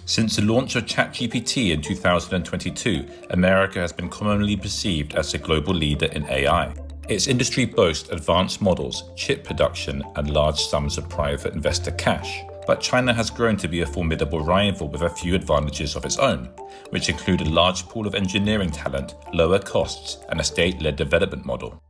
Since the launch of ChatGPT in 2022, America has been commonly perceived as the global leader in AI. Its industry boasts advanced models, chip production, and large sums of private investor cash. But China has grown to be a formidable rival with a few advantages of its own, which include a large pool of engineering talent, lower costs, and a state-led development model.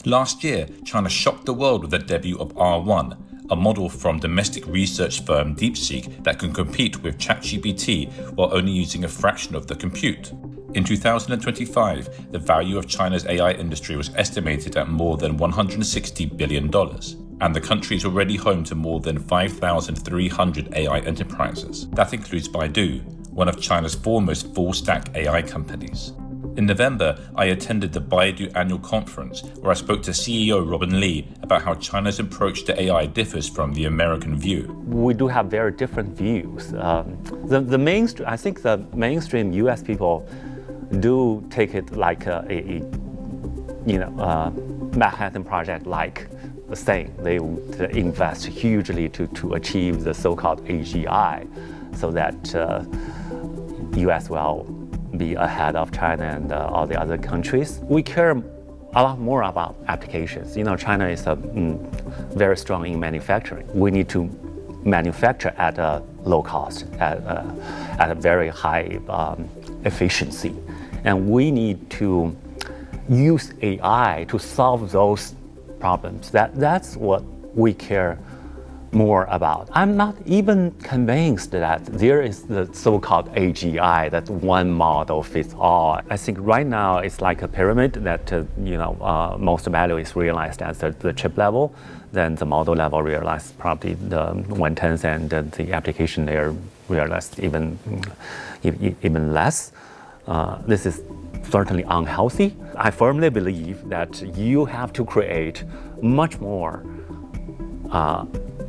Last year, China shocked the world with the debut of R1, a model from domestic research firm DeepSeek that can compete with ChatGPT while only using a fraction of the compute. In 2025, the value of China's AI industry was estimated at more than $160 billion, and the country is already home to more than 5,300 AI enterprises. That includes Baidu, one of China's foremost full-stack AI companies. In November, I attended the Baidu annual conference where I spoke to CEO Robin Li about how China's approach to AI differs from the American view. We do have very different views. I think the mainstream U.S. people do take it like a Manhattan Project like thing. They would invest hugely to achieve the so-called AGI, so that U.S. will be ahead of China and all the other countries. We care a lot more about applications. China is very strong in manufacturing. We need to manufacture at a low cost, at a very high efficiency. And we need to use AI to solve those problems. That's what we care more about. I'm not even convinced that there is the so-called AGI, that one model fits all. I think right now it's like a pyramid that most value is realized at the chip level, then the model level realized probably the 1/10, and the application layer realized even less. This is certainly unhealthy. I firmly believe that you have to create much more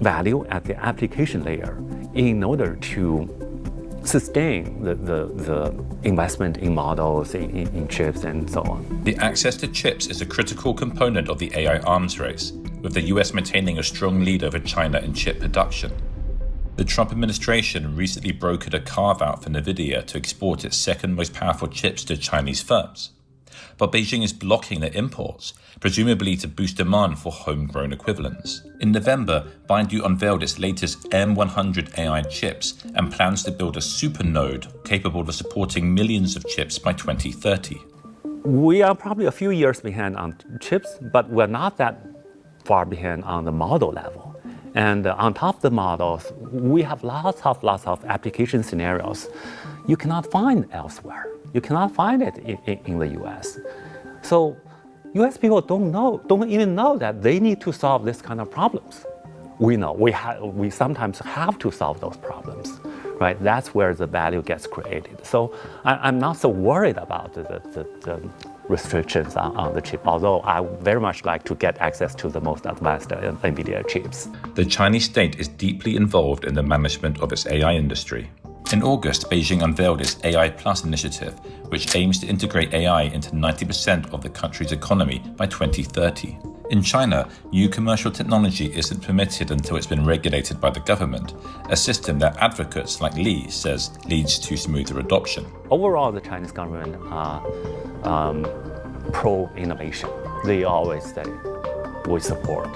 value at the application layer in order to sustain the investment in models, in chips, and so on. The access to chips is a critical component of the AI arms race, with the US maintaining a strong lead over China in chip production. The Trump administration recently brokered a carve-out for NVIDIA to export its second most powerful chips to Chinese firms. But Beijing is blocking their imports, presumably to boost demand for homegrown equivalents. In November, Baidu unveiled its latest M100 AI chips and plans to build a super node capable of supporting millions of chips by 2030. We are probably a few years behind on chips, but we're not that far behind on the model level. And on top of the models, we have lots of application scenarios you cannot find elsewhere. You cannot find it in the US. So US people don't even know that they need to solve this kind of problems. We know, we sometimes have to solve those problems, right? That's where the value gets created. So I'm not so worried about the restrictions on the chip, although I very much like to get access to the most advanced NVIDIA chips. The Chinese state is deeply involved in the management of its AI industry. In August, Beijing unveiled its AI Plus initiative, which aims to integrate AI into 90% of the country's economy by 2030. In China, new commercial technology isn't permitted until it's been regulated by the government, a system that advocates like Li says leads to smoother adoption. Overall, the Chinese government are pro-innovation. They always say, we support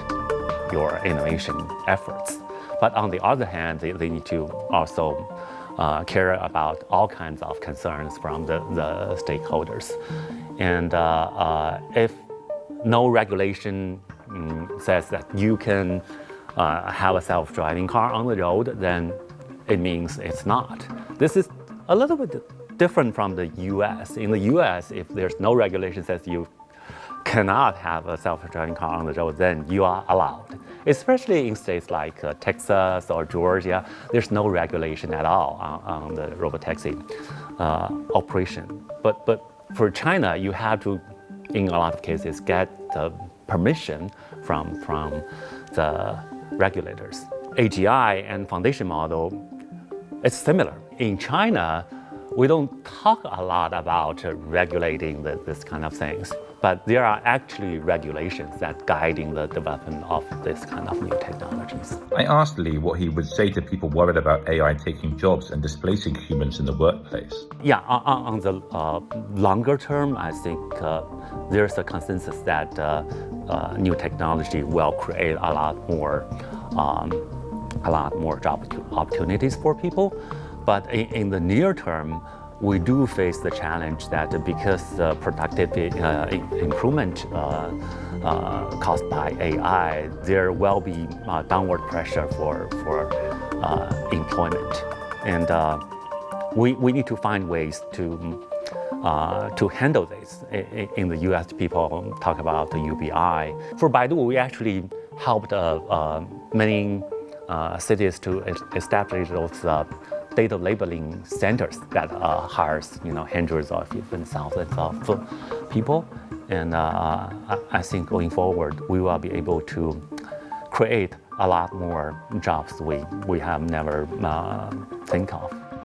your innovation efforts. But on the other hand, they need to also care about all kinds of concerns from the stakeholders. And if no regulation says that you can have a self-driving car on the road, then it means it's not. This is a little bit different from the US. In the US, if there's no regulation that says you cannot have a self-driving car on the road, then you are allowed. Especially in states like Texas or Georgia, there's no regulation at all on the robotaxi operation. But for China, you have to, in a lot of cases, get the permission from the regulators. AGI and foundation model, it's similar. In China, we don't talk a lot about regulating this kind of things. But there are actually regulations that guiding the development of this kind of new technologies. I asked Lee what he would say to people worried about AI taking jobs and displacing humans in the workplace. Yeah, on the longer term, I think there's a consensus that new technology will create a lot more job opportunities for people. But in the near term, we do face the challenge that because productivity improvement caused by AI, there will be downward pressure for employment, and we need to find ways to handle this. In the U.S., people talk about the UBI. For Baidu, we actually helped many cities to establish those data labeling centers that hires hundreds or even thousands of people. And I think going forward, we will be able to create a lot more jobs we have never think of.